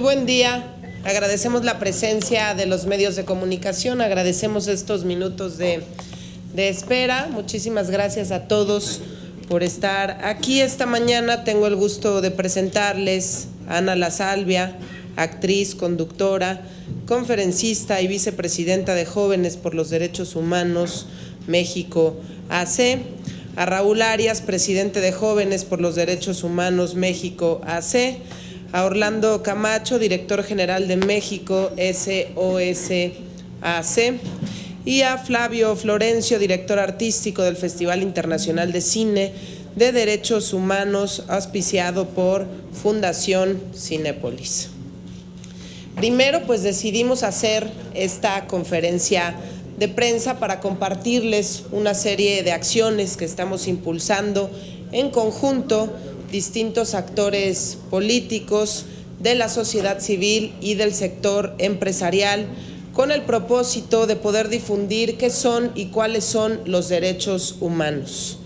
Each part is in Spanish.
buen día. Agradecemos la presencia de los medios de comunicación, agradecemos estos minutos de espera. Muchísimas gracias a todos por estar aquí esta mañana. Tengo el gusto de presentarles a Ana La Salvia, actriz, conductora, conferencista y vicepresidenta de Jóvenes por los Derechos Humanos México AC, a Raúl Arias, presidente de Jóvenes por los Derechos Humanos México AC, a Orlando Camacho, director general de México SOS AC, y a Flavio Florencio, director artístico del Festival Internacional de Cine de Derechos Humanos, auspiciado por Fundación Cinépolis. Primero, pues decidimos hacer esta conferencia de prensa para compartirles una serie de acciones que estamos impulsando en conjunto distintos actores políticos de la sociedad civil y del sector empresarial, con el propósito de poder difundir qué son y cuáles son los derechos humanos.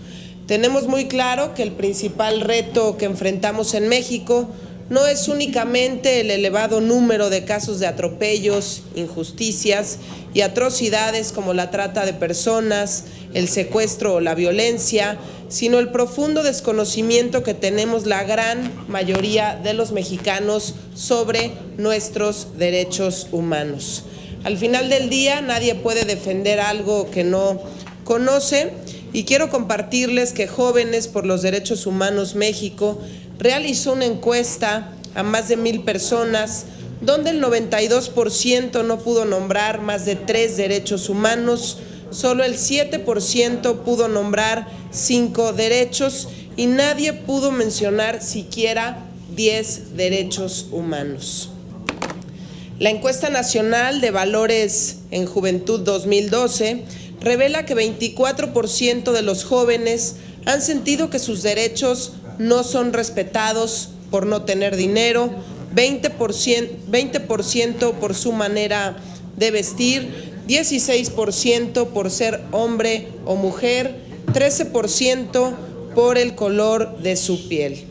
Tenemos muy claro que el principal reto que enfrentamos en México no es únicamente el elevado número de casos de atropellos, injusticias y atrocidades como la trata de personas, el secuestro o la violencia, sino el profundo desconocimiento que tenemos la gran mayoría de los mexicanos sobre nuestros derechos humanos. Al final del día, nadie puede defender algo que no conoce, y quiero compartirles que Jóvenes por los Derechos Humanos México realizó una encuesta a más de 1,000 personas, donde el 92% no pudo nombrar más de 3 derechos humanos, solo el 7% pudo nombrar 5 derechos y nadie pudo mencionar siquiera 10 derechos humanos. La encuesta nacional de valores en juventud 2012 revela que 24% de los jóvenes han sentido que sus derechos no son respetados por no tener dinero, 20% por su manera de vestir, 16% por ser hombre o mujer, 13% por el color de su piel.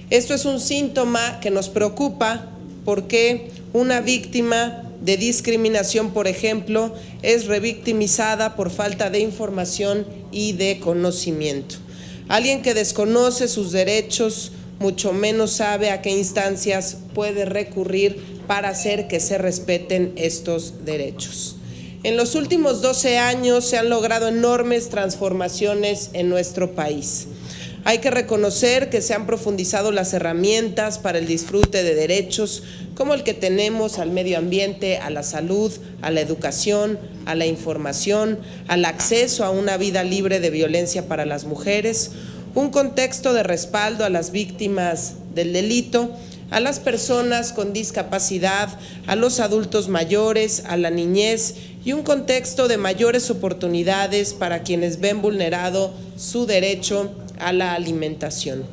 Esto es un síntoma que nos preocupa porque una víctima de discriminación, por ejemplo, es revictimizada por falta de información y de conocimiento. Alguien que desconoce sus derechos mucho menos sabe a qué instancias puede recurrir para hacer que se respeten estos derechos. En los últimos 12 años se han logrado enormes transformaciones en nuestro país. Hay que reconocer que se han profundizado las herramientas para el disfrute de derechos, como el que tenemos al medio ambiente, a la salud, a la educación, a la información, al acceso a una vida libre de violencia para las mujeres, un contexto de respaldo a las víctimas del delito, a las personas con discapacidad, a los adultos mayores, a la niñez y un contexto de mayores oportunidades para quienes ven vulnerado su derecho a la alimentación.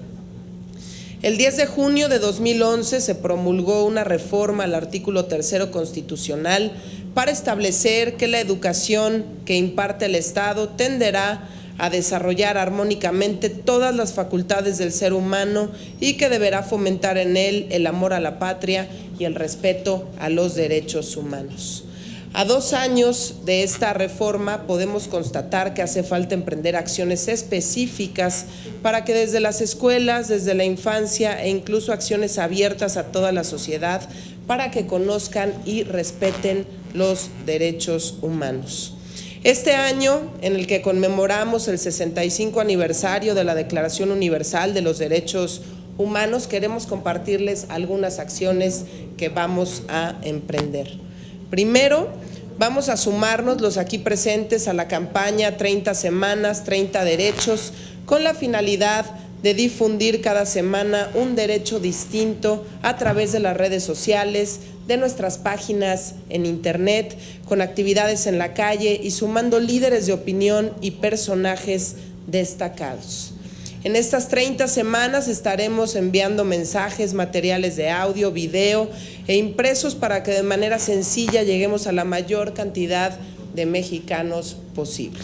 El 10 de junio de 2011 se promulgó una reforma al artículo 3 constitucional para establecer que la educación que imparte el Estado tenderá a desarrollar armónicamente todas las facultades del ser humano y que deberá fomentar en él el amor a la patria y el respeto a los derechos humanos. A 2 años de esta reforma podemos constatar que hace falta emprender acciones específicas para que desde las escuelas, desde la infancia e incluso acciones abiertas a toda la sociedad para que conozcan y respeten los derechos humanos. Este año, en el que conmemoramos el 65 aniversario de la Declaración Universal de los Derechos Humanos, queremos compartirles algunas acciones que vamos a emprender. Primero, vamos a sumarnos los aquí presentes a la campaña 30 semanas, 30 derechos, con la finalidad de difundir cada semana un derecho distinto a través de las redes sociales, de nuestras páginas en internet, con actividades en la calle y sumando líderes de opinión y personajes destacados. En estas 30 semanas estaremos enviando mensajes, materiales de audio, video e impresos para que de manera sencilla lleguemos a la mayor cantidad de mexicanos posible.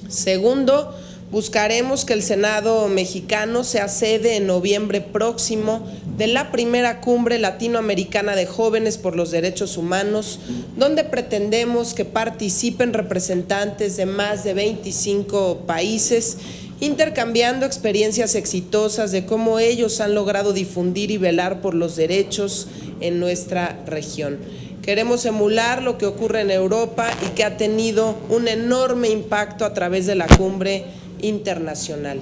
Segundo, Buscaremos que el Senado mexicano sea sede en noviembre próximo de la primera cumbre latinoamericana de jóvenes por los derechos humanos, donde pretendemos que participen representantes de más de 25 países, intercambiando experiencias exitosas de cómo ellos han logrado difundir y velar por los derechos en nuestra región. Queremos emular lo que ocurre en Europa y que ha tenido un enorme impacto a través de la cumbre internacional.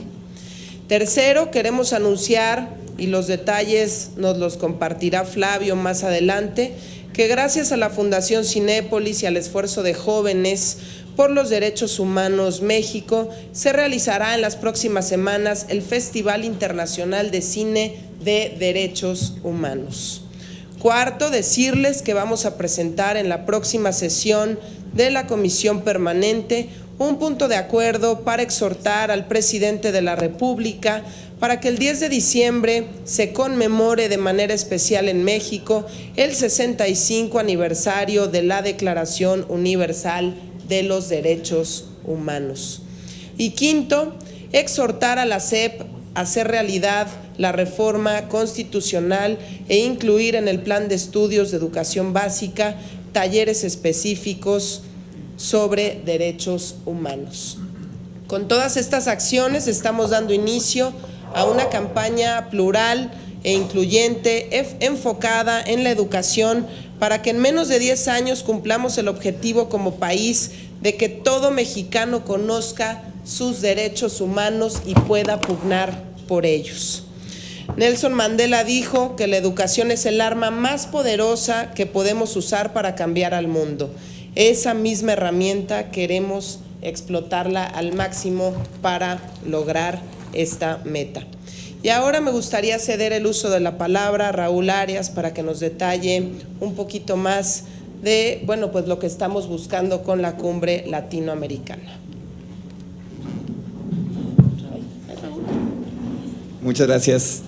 Tercero, queremos anunciar, y los detalles nos los compartirá Flavio más adelante, que gracias a la Fundación Cinépolis y al esfuerzo de Jóvenes por los Derechos Humanos México, se realizará en las próximas semanas el Festival Internacional de Cine de Derechos Humanos. Cuarto, decirles que vamos a presentar en la próxima sesión de la Comisión Permanente un punto de acuerdo para exhortar al presidente de la República para que el 10 de diciembre se conmemore de manera especial en México el 65 aniversario de la Declaración Universal de los Derechos Humanos. Y quinto, exhortar a la SEP a hacer realidad la reforma constitucional e incluir en el plan de estudios de educación básica talleres específicos sobre derechos humanos. Con todas estas acciones estamos dando inicio a una campaña plural e incluyente enfocada en la educación para que en menos de 10 años cumplamos el objetivo como país de que todo mexicano conozca sus derechos humanos y pueda pugnar por ellos. Nelson Mandela dijo que la educación es el arma más poderosa que podemos usar para cambiar al mundo. Esa misma herramienta queremos explotarla al máximo para lograr esta meta. Y ahora me gustaría ceder el uso de la palabra a Raúl Arias para que nos detalle un poquito más de, pues lo que estamos buscando con la cumbre latinoamericana. Muchas gracias.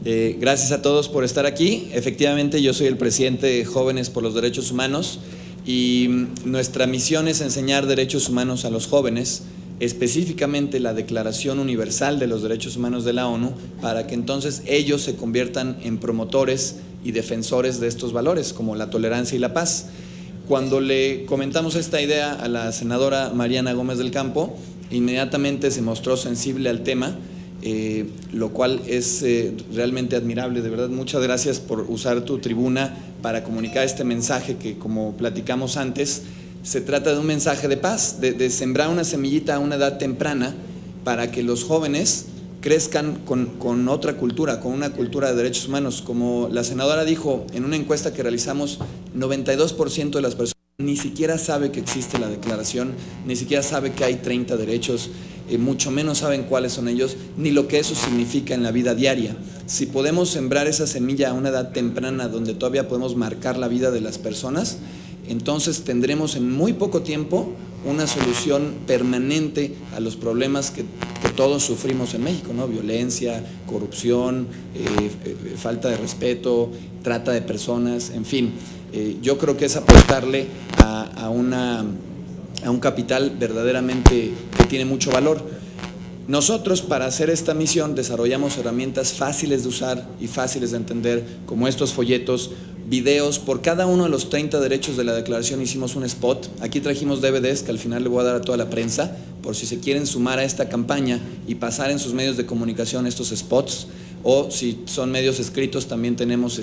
Gracias a todos por estar aquí. Efectivamente, yo soy el presidente de Jóvenes por los Derechos Humanos y nuestra misión es enseñar derechos humanos a los jóvenes, específicamente la Declaración Universal de los Derechos Humanos de la ONU, para que entonces ellos se conviertan en promotores y defensores de estos valores, como la tolerancia y la paz. Cuando le comentamos esta idea a la senadora Mariana Gómez del Campo, inmediatamente se mostró sensible al tema, lo cual es realmente admirable. De verdad, muchas gracias por usar tu tribuna para comunicar este mensaje que, como platicamos antes, se trata de un mensaje de paz, de sembrar una semillita a una edad temprana para que los jóvenes crezcan con otra cultura, con una cultura de derechos humanos. Como la senadora dijo en una encuesta que realizamos, 92% de las personas ni siquiera sabe que existe la declaración, ni siquiera sabe que hay 30 derechos, mucho menos saben cuáles son ellos, ni lo que eso significa en la vida diaria. Si podemos sembrar esa semilla a una edad temprana donde todavía podemos marcar la vida de las personas, entonces tendremos en muy poco tiempo una solución permanente a los problemas que todos sufrimos en México, ¿no? Violencia, corrupción, falta de respeto, trata de personas, en fin. Yo creo que es apostarle a un capital verdaderamente que tiene mucho valor. Nosotros, para hacer esta misión, desarrollamos herramientas fáciles de usar y fáciles de entender, como estos folletos, videos. Por cada uno de los 30 derechos de la declaración hicimos un spot. Aquí trajimos DVDs que al final le voy a dar a toda la prensa, por si se quieren sumar a esta campaña y pasar en sus medios de comunicación estos spots, o si son medios escritos también tenemos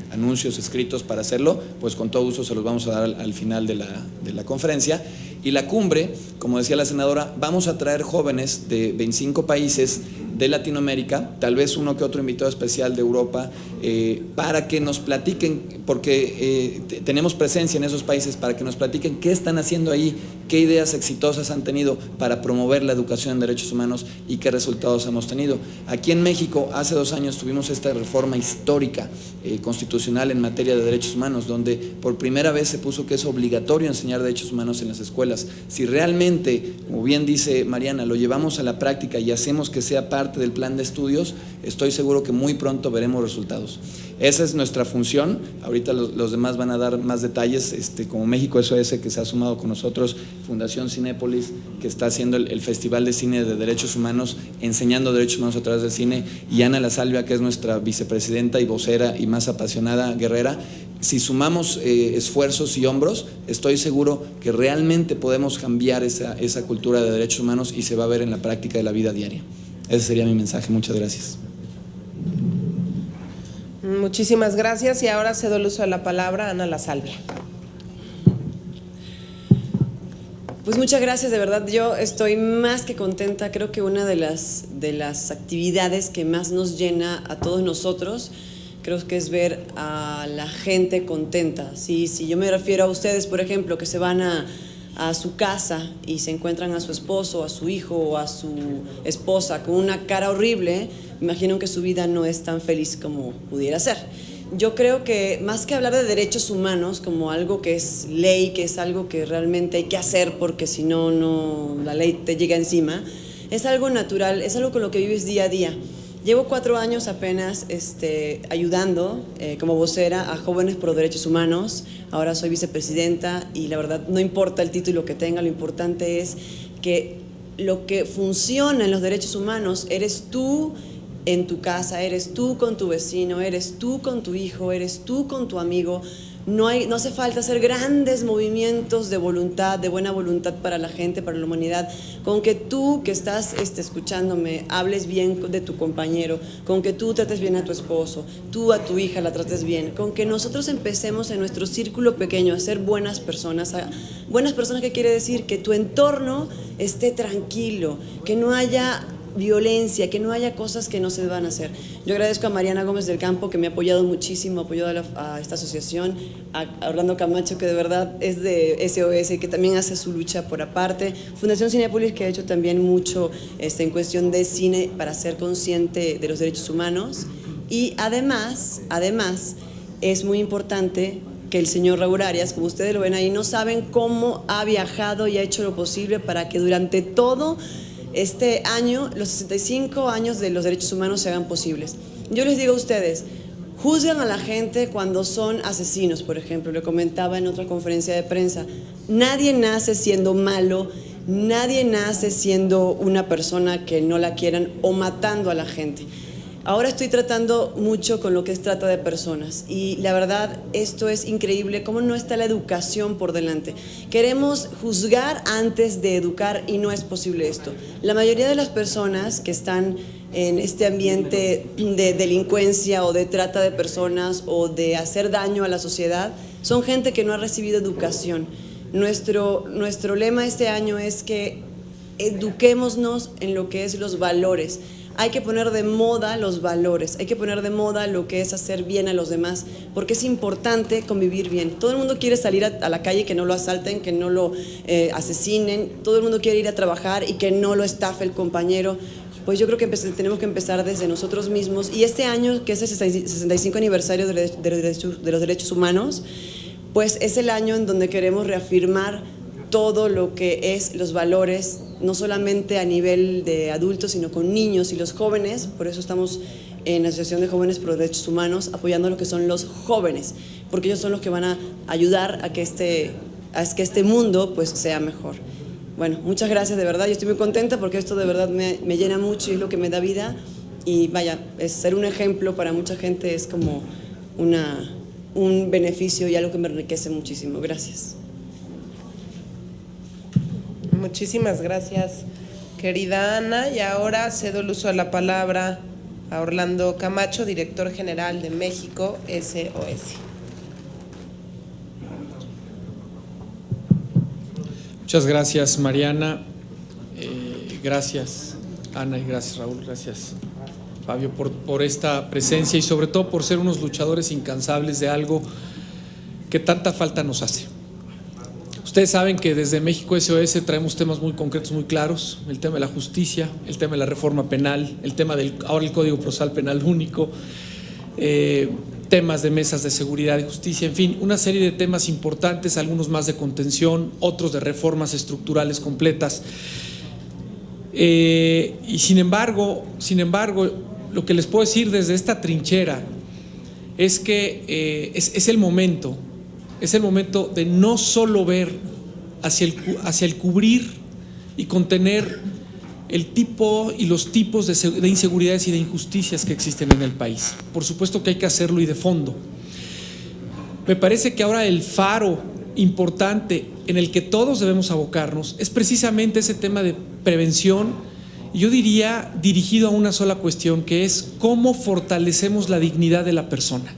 anuncios escritos para hacerlo, pues con todo gusto se los vamos a dar al final de la conferencia. Y la cumbre, como decía la senadora, vamos a traer jóvenes de 25 países de Latinoamérica, tal vez uno que otro invitado especial de Europa, para que nos platiquen, porque tenemos presencia en esos países, para que nos platiquen qué están haciendo ahí, qué ideas exitosas han tenido para promover la educación en derechos humanos y qué resultados hemos tenido. Aquí en México, hace 2 años tuvimos esta reforma histórica constitucional en materia de derechos humanos, donde por primera vez se puso que es obligatorio enseñar derechos humanos en las escuelas. Si realmente, como bien dice Mariana, lo llevamos a la práctica y hacemos que sea parte parte del plan de estudios, estoy seguro que muy pronto veremos resultados. Esa es nuestra función. Ahorita los demás van a dar más detalles, como México SOS, que se ha sumado con nosotros, Fundación Cinépolis, que está haciendo el Festival de Cine de Derechos Humanos, enseñando derechos humanos a través del cine, y Ana La Salvia, que es nuestra vicepresidenta y vocera y más apasionada guerrera. Si sumamos esfuerzos y hombros, estoy seguro que realmente podemos cambiar esa cultura de derechos humanos y se va a ver en la práctica de la vida diaria. Ese sería mi mensaje. Muchas gracias. Muchísimas gracias, y ahora cedo el uso de la palabra a Ana La Salvia. Pues muchas gracias, de verdad yo estoy más que contenta. Creo que una de las actividades que más nos llena a todos nosotros, creo que es ver a la gente contenta. Si yo me refiero a ustedes, por ejemplo, que se van a su casa y se encuentran a su esposo, a su hijo o a su esposa con una cara horrible, imagino que su vida no es tan feliz como pudiera ser. Yo creo que más que hablar de derechos humanos como algo que es ley, que es algo que realmente hay que hacer porque si no la ley te llega encima, es algo natural, es algo con lo que vives día a día. Llevo 4 años apenas ayudando como vocera a Jóvenes por los Derechos Humanos. Ahora soy vicepresidenta y la verdad no importa el título que tenga, lo importante es que lo que funciona en los derechos humanos eres tú en tu casa, eres tú con tu vecino, eres tú con tu hijo, eres tú con tu amigo. No hace falta hacer grandes movimientos de voluntad, de buena voluntad para la gente, para la humanidad. Con que tú que estás escuchándome hables bien de tu compañero, con que tú trates bien a tu esposo, tú a tu hija la trates bien, con que nosotros empecemos en nuestro círculo pequeño a ser buenas personas. Buenas personas, ¿qué quiere decir? Que tu entorno esté tranquilo, que no haya violencia, que no haya cosas que no se van a hacer. Yo agradezco a Mariana Gómez del Campo, que me ha apoyado muchísimo, ha apoyado a esta asociación, a Orlando Camacho, que de verdad es de SOS y que también hace su lucha por aparte, Fundación Cinépolis, que ha hecho también mucho en cuestión de cine para ser consciente de los derechos humanos, y además es muy importante que el señor Raúl Arias, como ustedes lo ven ahí, no saben cómo ha viajado y ha hecho lo posible para que durante todo este año, los 65 años de los derechos humanos se hagan posibles. Yo les digo a ustedes, juzgan a la gente cuando son asesinos, por ejemplo, le comentaba en otra conferencia de prensa, nadie nace siendo malo, nadie nace siendo una persona que no la quieran o matando a la gente. Ahora estoy tratando mucho con lo que es trata de personas y la verdad esto es increíble, cómo no está la educación por delante. Queremos juzgar antes de educar y no es posible esto. La mayoría de las personas que están en este ambiente de delincuencia o de trata de personas o de hacer daño a la sociedad son gente que no ha recibido educación. Nuestro lema este año es que eduquémonos en lo que es los valores. Hay que poner de moda los valores, hay que poner de moda lo que es hacer bien a los demás, porque es importante convivir bien. Todo el mundo quiere salir a la calle, que no lo asalten, que no lo asesinen, todo el mundo quiere ir a trabajar y que no lo estafe el compañero. Pues yo creo que tenemos que empezar desde nosotros mismos, y este año, que es el 65 aniversario de los derechos humanos, pues es el año en donde queremos reafirmar todo lo que es los valores, no solamente a nivel de adultos, sino con niños y los jóvenes. Por eso estamos en la Asociación de Jóvenes por los Derechos Humanos apoyando lo que son los jóvenes, porque ellos son los que van a ayudar a que este mundo pues sea mejor. Bueno, muchas gracias, de verdad, yo estoy muy contenta porque esto de verdad me llena mucho y es lo que me da vida, y vaya, es ser un ejemplo para mucha gente, es como un beneficio y algo que me enriquece muchísimo. Gracias. Muchísimas gracias, querida Ana, y ahora cedo el uso de la palabra a Orlando Camacho, director general de México SOS. Muchas gracias, Mariana, gracias Ana y gracias Raúl, gracias Fabio por esta presencia y sobre todo por ser unos luchadores incansables de algo que tanta falta nos hace. Ustedes saben que desde México SOS traemos temas muy concretos, muy claros: el tema de la justicia, el tema de la reforma penal, el tema ahora el Código Procesal Penal único, temas de mesas de seguridad y justicia, en fin, una serie de temas importantes, algunos más de contención, otros de reformas estructurales completas. Y sin embargo, lo que les puedo decir desde esta trinchera es que es el momento de no solo ver hacia el cubrir y contener el tipo y los tipos de inseguridades y de injusticias que existen en el país. Por supuesto que hay que hacerlo y de fondo. Me parece que ahora el faro importante en el que todos debemos abocarnos es precisamente ese tema de prevención, y yo diría dirigido a una sola cuestión, que es cómo fortalecemos la dignidad de la persona.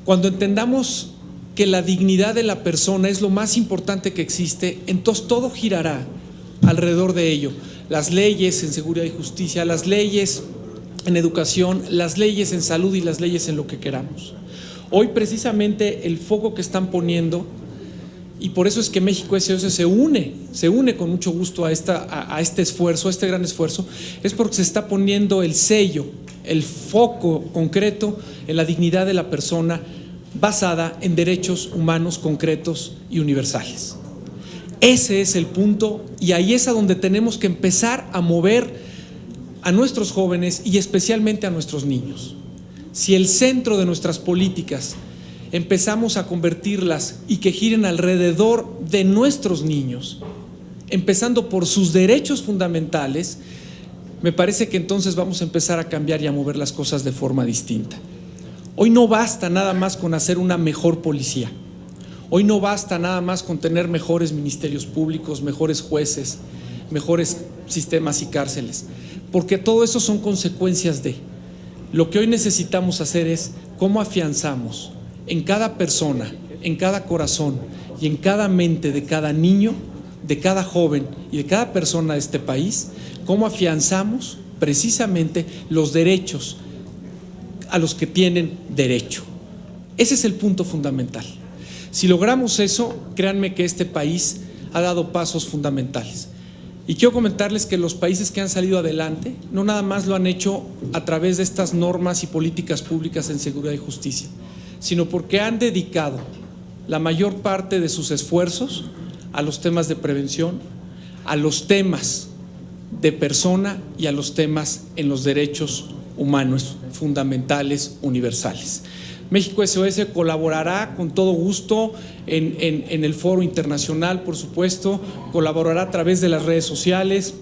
Cuando entendamos que la dignidad de la persona es lo más importante que existe, entonces todo girará alrededor de ello. Las leyes en seguridad y justicia, las leyes en educación, las leyes en salud y las leyes en lo que queramos. Hoy precisamente el foco que están poniendo, y por eso es que México SOS se une con mucho gusto a este esfuerzo, a este gran esfuerzo, es porque se está poniendo el sello, el foco concreto en la dignidad de la persona basada en derechos humanos concretos y universales. Ese es el punto, y ahí es a donde tenemos que empezar a mover a nuestros jóvenes y especialmente a nuestros niños. Si el centro de nuestras políticas empezamos a convertirlas y que giren alrededor de nuestros niños, empezando por sus derechos fundamentales, me parece que entonces vamos a empezar a cambiar y a mover las cosas de forma distinta. Hoy no basta nada más con hacer una mejor policía. Hoy no basta nada más con tener mejores ministerios públicos, mejores jueces, mejores sistemas y cárceles, porque todo eso son consecuencias de. Lo que hoy necesitamos hacer es cómo afianzamos en cada persona, en cada corazón y en cada mente de cada niño, de cada joven y de cada persona de este país, cómo afianzamos precisamente los derechos a los que tienen derecho. Ese es el punto fundamental. Si logramos eso, créanme que este país ha dado pasos fundamentales. Y quiero comentarles que los países que han salido adelante no nada más lo han hecho a través de estas normas y políticas públicas en seguridad y justicia, sino porque han dedicado la mayor parte de sus esfuerzos a los temas de prevención, a los temas de persona y a los temas en los derechos humanos fundamentales, universales. México SOS colaborará con todo gusto en el foro internacional, por supuesto, colaborará a través de las redes sociales.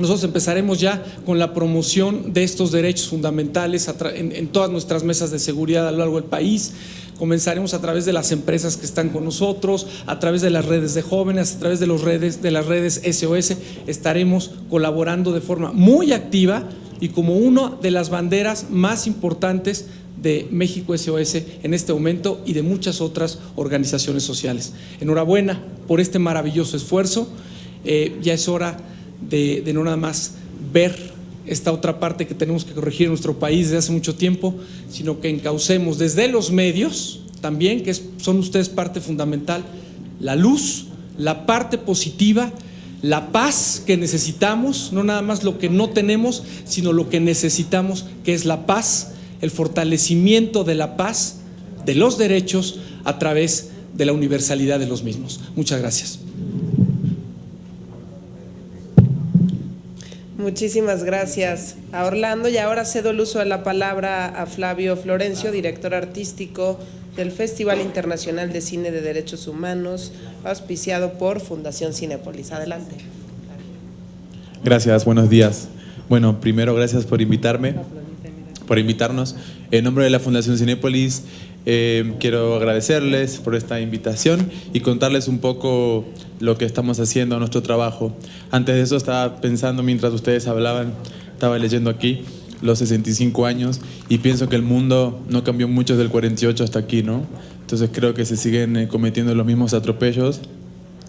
Nosotros empezaremos ya con la promoción de estos derechos fundamentales en todas nuestras mesas de seguridad a lo largo del país. Comenzaremos a través de las empresas que están con nosotros, a través de las redes de jóvenes, a través de las redes SOS. Estaremos colaborando de forma muy activa y como una de las banderas más importantes de México SOS en este momento y de muchas otras organizaciones sociales. Enhorabuena por este maravilloso esfuerzo. Ya es hora de no nada más ver esta otra parte que tenemos que corregir en nuestro país desde hace mucho tiempo, sino que encaucemos desde los medios también, que son ustedes parte fundamental, la luz, la parte positiva, la paz que necesitamos, no nada más lo que no tenemos, sino lo que necesitamos, que es la paz, el fortalecimiento de la paz, de los derechos a través de la universalidad de los mismos. Muchas gracias. Muchísimas gracias a Orlando, y ahora cedo el uso de la palabra a Flavio Florencio, director artístico del Festival Internacional de Cine de Derechos Humanos, auspiciado por Fundación Cinépolis. Adelante. Gracias, buenos días. Bueno, primero gracias por invitarnos. En nombre de la Fundación Cinépolis, quiero agradecerles por esta invitación y contarles un poco lo que estamos haciendo, nuestro trabajo. Antes de eso estaba pensando, mientras ustedes hablaban, estaba leyendo aquí los 65 años y pienso que el mundo no cambió mucho desde el 48 hasta aquí, ¿no? Entonces creo que se siguen cometiendo los mismos atropellos,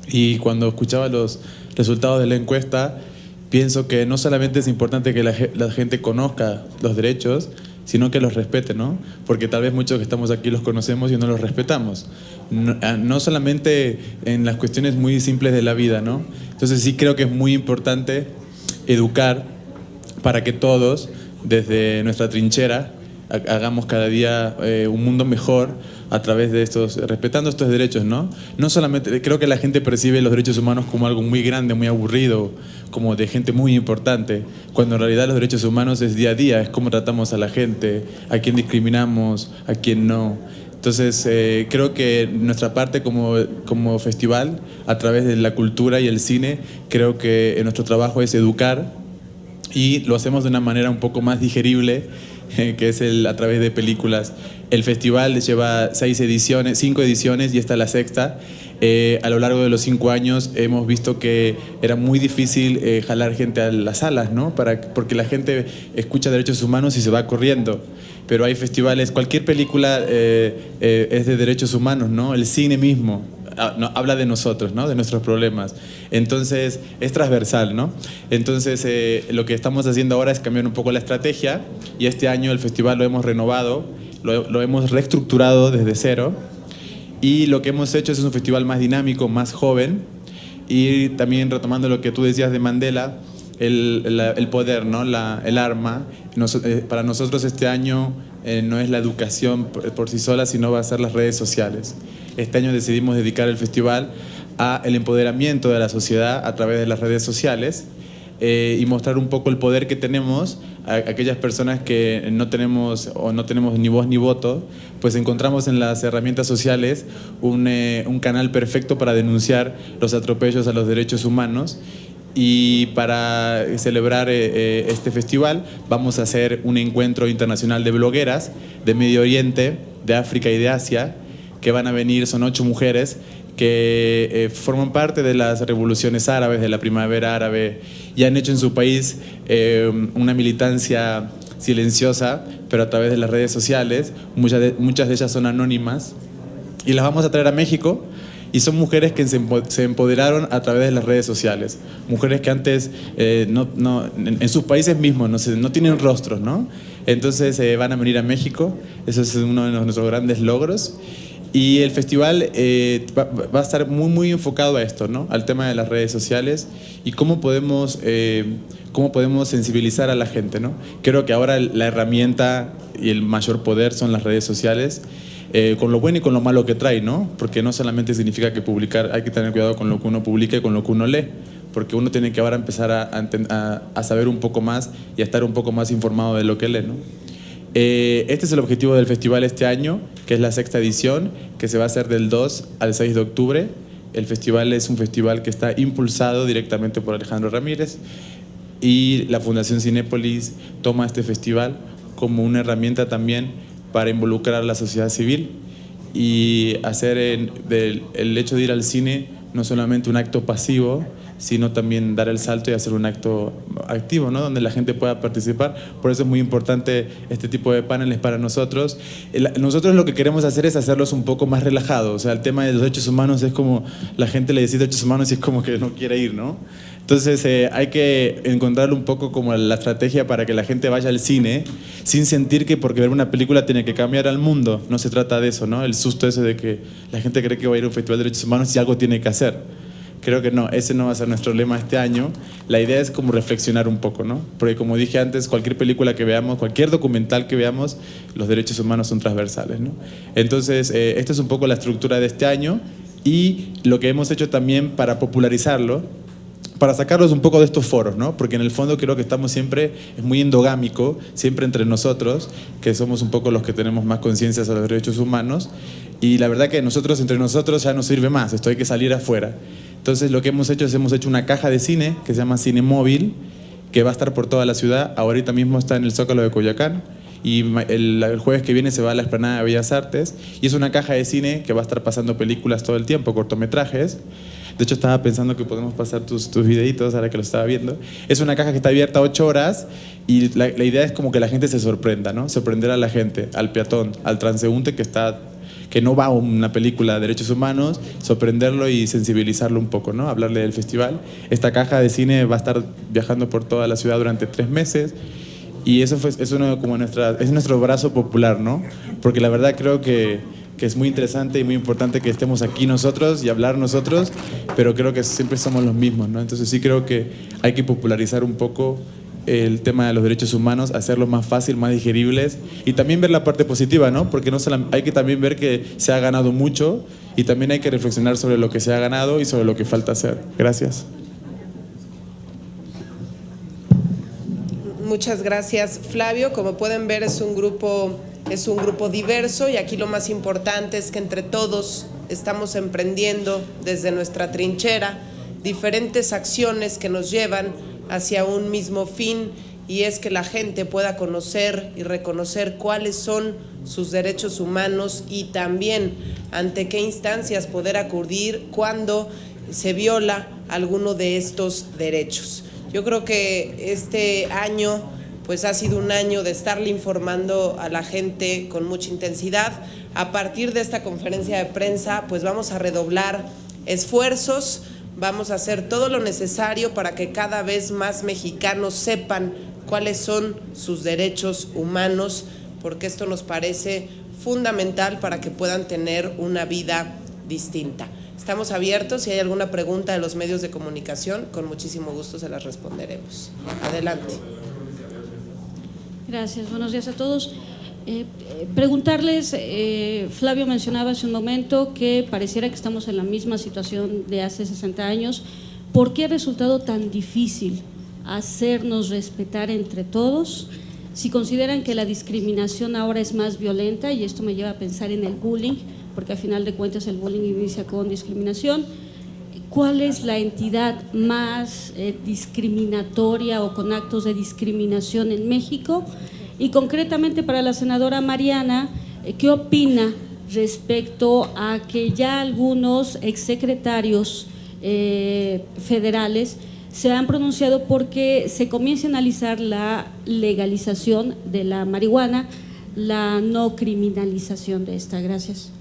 y cuando escuchaba los resultados de la encuesta, pienso que no solamente es importante que la gente conozca los derechos, sino que los respete, ¿no? Porque tal vez muchos que estamos aquí los conocemos y no los respetamos. No solamente en las cuestiones muy simples de la vida, ¿no? Entonces sí creo que es muy importante educar para que todos, desde nuestra trinchera, hagamos cada día un mundo mejor a través de respetando estos derechos, ¿no? No solamente, creo que la gente percibe los derechos humanos como algo muy grande, muy aburrido, como de gente muy importante, cuando en realidad los derechos humanos es día a día, es cómo tratamos a la gente, a quién discriminamos, a quién no. Entonces, creo que nuestra parte como festival, a través de la cultura y el cine, creo que nuestro trabajo es educar, y lo hacemos de una manera un poco más digerible, que es a través de películas. El festival lleva 5 ediciones y esta es la sexta. A lo largo de los 5 años hemos visto que era muy difícil jalar gente a las salas, ¿no? Porque la gente escucha derechos humanos y se va corriendo. Pero hay festivales, cualquier película es de derechos humanos, ¿no? El cine mismo habla de nosotros, ¿no? De nuestros problemas. Entonces es transversal, ¿no? Entonces lo que estamos haciendo ahora es cambiar un poco la estrategia, y este año el festival lo hemos renovado, lo hemos reestructurado desde cero, y lo que hemos hecho es un festival más dinámico, más joven, y también retomando lo que tú decías de Mandela, el poder, ¿no? El arma. Para nosotros este año no es la educación por sí sola, sino va a ser las redes sociales. Este año decidimos dedicar el festival al empoderamiento de la sociedad a través de las redes sociales, y mostrar un poco el poder que tenemos a aquellas personas que no tenemos ni voz ni voto. Pues encontramos en las herramientas sociales un canal perfecto para denunciar los atropellos a los derechos humanos. Y para celebrar este festival vamos a hacer un encuentro internacional de blogueras de Medio Oriente, de África y de Asia, que van a venir. Son 8 mujeres que forman parte de las revoluciones árabes, de la primavera árabe, y han hecho en su país una militancia silenciosa, pero a través de las redes sociales. Muchas de ellas son anónimas, y las vamos a traer a México. Y son mujeres que se empoderaron a través de las redes sociales. Mujeres que antes en sus países mismos no tienen rostros, ¿no? Entonces van a venir a México. Eso es uno de nuestros grandes logros. Y el festival va a estar muy, muy enfocado a esto, ¿no? Al tema de las redes sociales y cómo podemos sensibilizar a la gente, ¿no? Creo que ahora la herramienta y el mayor poder son las redes sociales. Con lo bueno y con lo malo que trae, ¿no? Porque no solamente significa que publicar, hay que tener cuidado con lo que uno publica y con lo que uno lee, porque uno tiene que ahora empezar a saber un poco más y a estar un poco más informado de lo que lee, ¿no? Este es el objetivo del festival este año, que es la 6ª edición, que se va a hacer del 2 al 6 de octubre. El festival es un festival que está impulsado directamente por Alejandro Ramírez, y la Fundación Cinépolis toma este festival como una herramienta también para involucrar a la sociedad civil y hacer el hecho de ir al cine no solamente un acto pasivo, sino también dar el salto y hacer un acto activo, ¿no? Donde la gente pueda participar. Por eso es muy importante este tipo de paneles para nosotros. Nosotros lo que queremos hacer es hacerlos un poco más relajados. O sea, el tema de los derechos humanos es como la gente le dice derechos humanos y es como que no quiere ir, ¿no? Entonces hay que encontrar un poco como la estrategia para que la gente vaya al cine sin sentir que porque ver una película tiene que cambiar al mundo. No se trata de eso, ¿no? El susto ese de que la gente cree que va a ir a un festival de derechos humanos y algo tiene que hacer. Creo que no, ese no va a ser nuestro lema este año. La idea es como reflexionar un poco, ¿no? Porque como dije antes, cualquier película que veamos, cualquier documental que veamos, los derechos humanos son transversales, ¿no? Entonces, esta es un poco la estructura de este año, y lo que hemos hecho también para popularizarlo, para sacarlos un poco de estos foros, ¿no? Porque en el fondo creo que estamos siempre, es muy endogámico, siempre entre nosotros, que somos un poco los que tenemos más conciencia sobre los derechos humanos, y la verdad que entre nosotros ya no sirve más, esto hay que salir afuera. Entonces lo que hemos hecho es una caja de cine que se llama Cine Móvil, que va a estar por toda la ciudad. Ahorita mismo está en el Zócalo de Coyoacán, y el jueves que viene se va a la Explanada de Bellas Artes, y es una caja de cine que va a estar pasando películas todo el tiempo, cortometrajes. De hecho estaba pensando que podemos pasar tus videitos ahora que lo estaba viendo. Es una caja que está abierta 8 horas, y la idea es como que la gente se sorprenda, ¿no? Sorprender a la gente, al peatón, al transeúnte que no va a una película de derechos humanos, sorprenderlo y sensibilizarlo un poco, ¿no? Hablarle del festival. Esta caja de cine va a estar viajando por toda la ciudad durante 3 meses, y eso es nuestro brazo popular, ¿no? Porque la verdad creo que es muy interesante y muy importante que estemos aquí nosotros y hablar nosotros, pero creo que siempre somos los mismos, ¿no? Entonces sí creo que hay que popularizar un poco el tema de los derechos humanos, hacerlos más fácil, más digeribles y también ver la parte positiva, ¿no? Porque hay que también ver que se ha ganado mucho y también hay que reflexionar sobre lo que se ha ganado y sobre lo que falta hacer. Gracias. Muchas gracias, Flavio. Como pueden ver, es un grupo diverso y aquí lo más importante es que entre todos estamos emprendiendo desde nuestra trinchera diferentes acciones que nos llevan hacia un mismo fin, y es que la gente pueda conocer y reconocer cuáles son sus derechos humanos y también ante qué instancias poder acudir cuando se viola alguno de estos derechos. Yo creo que este año pues ha sido un año de estarle informando a la gente con mucha intensidad. A partir de esta conferencia de prensa pues vamos a redoblar esfuerzos, vamos a hacer todo lo necesario para que cada vez más mexicanos sepan cuáles son sus derechos humanos, porque esto nos parece fundamental para que puedan tener una vida distinta. Estamos abiertos, si hay alguna pregunta de los medios de comunicación, con muchísimo gusto se las responderemos. Adelante. Gracias, buenos días a todos. Preguntarles, Flavio mencionaba hace un momento que pareciera que estamos en la misma situación de hace 60 años. ¿Por qué ha resultado tan difícil hacernos respetar entre todos? Si consideran que la discriminación ahora es más violenta, y esto me lleva a pensar en el bullying, porque al final de cuentas el bullying inicia con discriminación. ¿Cuál es la entidad más discriminatoria o con actos de discriminación en México? Y concretamente para la senadora Mariana, ¿qué opina respecto a que ya algunos exsecretarios federales se han pronunciado porque se comience a analizar la legalización de la marihuana, la no criminalización de esta? Gracias.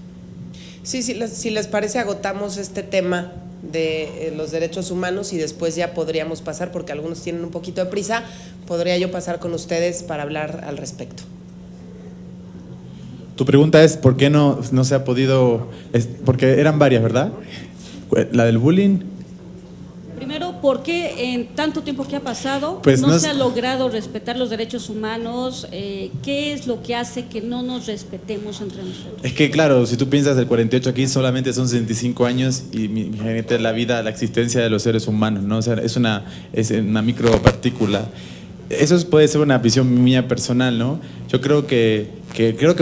Sí, si les parece, agotamos este tema de los derechos humanos y después ya podríamos pasar, porque algunos tienen un poquito de prisa, podría yo pasar con ustedes para hablar al respecto. Tu pregunta es ¿por qué no se ha podido? Porque eran varias, ¿verdad? La del bullying. Primero, ¿por qué en tanto tiempo que ha pasado pues no se ha logrado respetar los derechos humanos? ¿Qué es lo que hace que no nos respetemos entre nosotros? Es que claro, si tú piensas del 48 aquí solamente son 65 años y imagínate la vida, la existencia de los seres humanos, ¿no? O sea, es una micropartícula. Eso puede ser una visión mía personal, ¿no? Yo creo que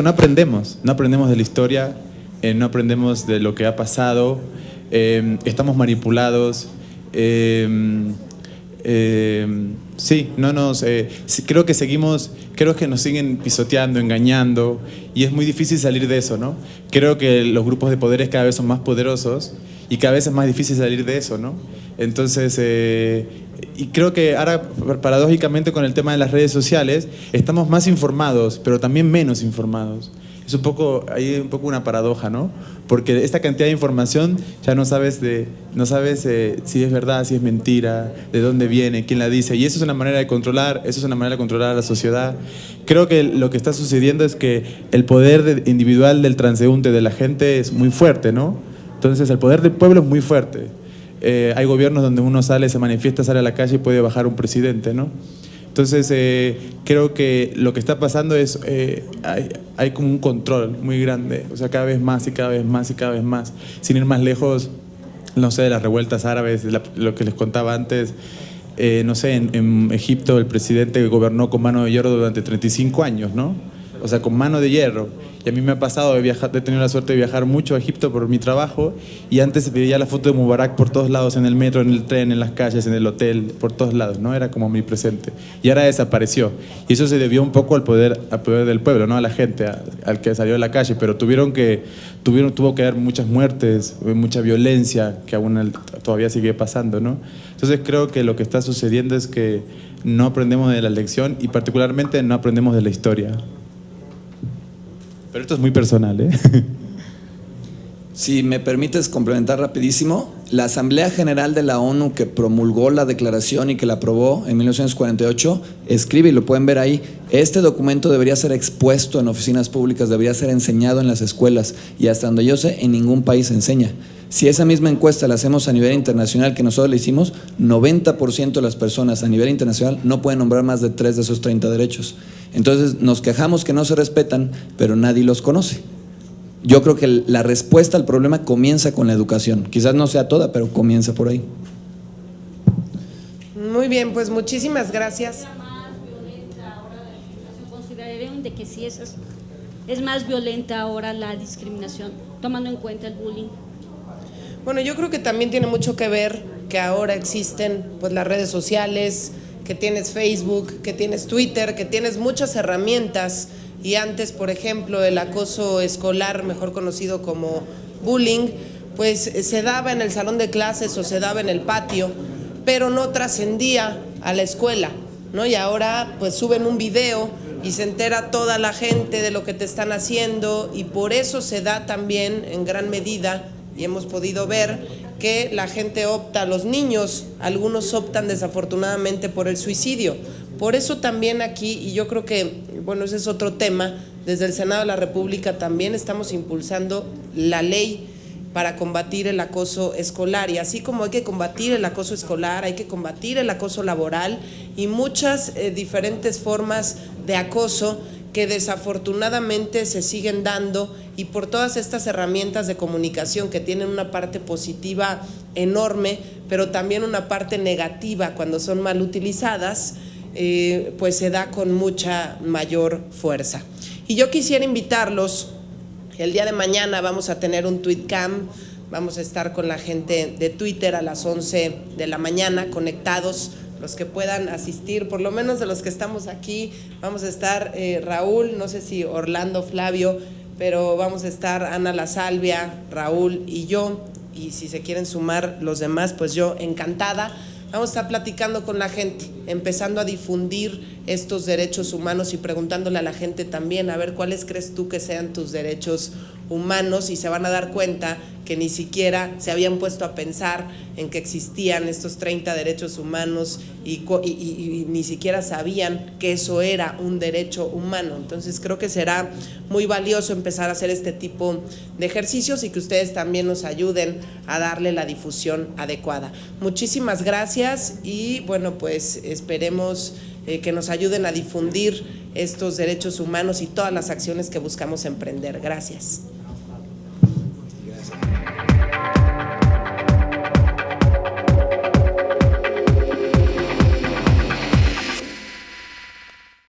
no aprendemos de la historia, no aprendemos de lo que ha pasado, estamos manipulados. Sí, creo que nos siguen pisoteando, engañando, y es muy difícil salir de eso, ¿no? Creo que los grupos de poderes cada vez son más poderosos y cada vez es más difícil salir de eso, ¿no? Entonces, y creo que ahora, paradójicamente, con el tema de las redes sociales, estamos más informados, pero también menos informados. Es hay un poco una paradoja, ¿no? Porque esta cantidad de información ya no sabes si es verdad, si es mentira, de dónde viene, quién la dice, y eso es una manera de controlar, a la sociedad. Creo que lo que está sucediendo es que el poder individual del transeúnte, de la gente, es muy fuerte, ¿no? Entonces el poder del pueblo es muy fuerte. Hay gobiernos donde uno se manifiesta, sale a la calle y puede bajar un presidente, ¿no? Entonces, creo que lo que está pasando es, hay como un control muy grande, o sea, cada vez más y cada vez más y cada vez más. Sin ir más lejos, no sé, de las revueltas árabes, lo que les contaba antes, no sé, en Egipto el presidente gobernó con mano de hierro durante 35 años, ¿no? O sea, con mano de hierro. Y a mí me ha pasado, he tenido la suerte de viajar mucho a Egipto por mi trabajo, y antes se veía la foto de Mubarak por todos lados, en el metro, en el tren, en las calles, en el hotel, por todos lados, ¿no? Era como omnipresente. Y ahora desapareció. Y eso se debió un poco al poder del pueblo, ¿no? A la gente, al que salió a la calle. Pero tuvo que haber muchas muertes, mucha violencia, que aún todavía sigue pasando, ¿no? Entonces creo que lo que está sucediendo es que no aprendemos de la lección, y particularmente no aprendemos de la historia. Pero esto es muy personal, ¿eh? Si me permites complementar rapidísimo, la Asamblea General de la ONU, que promulgó la declaración y que la aprobó en 1948, escribe, y lo pueden ver ahí, este documento debería ser expuesto en oficinas públicas, debería ser enseñado en las escuelas, y hasta donde yo sé, en ningún país se enseña. Si esa misma encuesta la hacemos a nivel internacional, que nosotros la hicimos, 90% de las personas a nivel internacional no pueden nombrar más de 3 de esos 30 derechos. Entonces nos quejamos que no se respetan, pero nadie los conoce. Yo creo que la respuesta al problema comienza con la educación. Quizás no sea toda, pero comienza por ahí. Muy bien, pues muchísimas gracias. ¿Considerarían de que sí es más violenta ahora la discriminación, tomando en cuenta el bullying? Bueno, yo creo que también tiene mucho que ver que ahora existen pues las redes sociales, que tienes Facebook, que tienes Twitter, que tienes muchas herramientas. Y antes, por ejemplo, el acoso escolar, mejor conocido como bullying, pues se daba en el salón de clases o se daba en el patio, pero no trascendía a la escuela, ¿no? Y ahora pues suben un video y se entera toda la gente de lo que te están haciendo, y por eso se da también en gran medida, y hemos podido ver que la gente opta, los niños, algunos optan desafortunadamente por el suicidio. Por eso también aquí, y yo creo que, bueno, ese es otro tema, desde el Senado de la República también estamos impulsando la ley para combatir el acoso escolar, y así como hay que combatir el acoso escolar, hay que combatir el acoso laboral y muchas diferentes formas de acoso que desafortunadamente se siguen dando, y por todas estas herramientas de comunicación que tienen una parte positiva enorme, pero también una parte negativa cuando son mal utilizadas, pues se da con mucha mayor fuerza. Y yo quisiera invitarlos, el día de mañana vamos a tener un tweet camp, vamos a estar con la gente de Twitter a las 11 de la mañana conectados, los que puedan asistir, por lo menos de los que estamos aquí, vamos a estar Raúl, no sé si Orlando, Flavio, pero vamos a estar Ana La Salvia, Raúl y yo, y si se quieren sumar los demás, pues yo encantada. Vamos a estar platicando con la gente, empezando a difundir estos derechos humanos y preguntándole a la gente también, a ver cuáles crees tú que sean tus derechos humanos, y se van a dar cuenta que ni siquiera se habían puesto a pensar en que existían estos 30 derechos humanos y ni siquiera sabían que eso era un derecho humano. Entonces creo que será muy valioso empezar a hacer este tipo de ejercicios y que ustedes también nos ayuden a darle la difusión adecuada. Muchísimas gracias y bueno, pues esperemos que nos ayuden a difundir estos derechos humanos y todas las acciones que buscamos emprender. Gracias.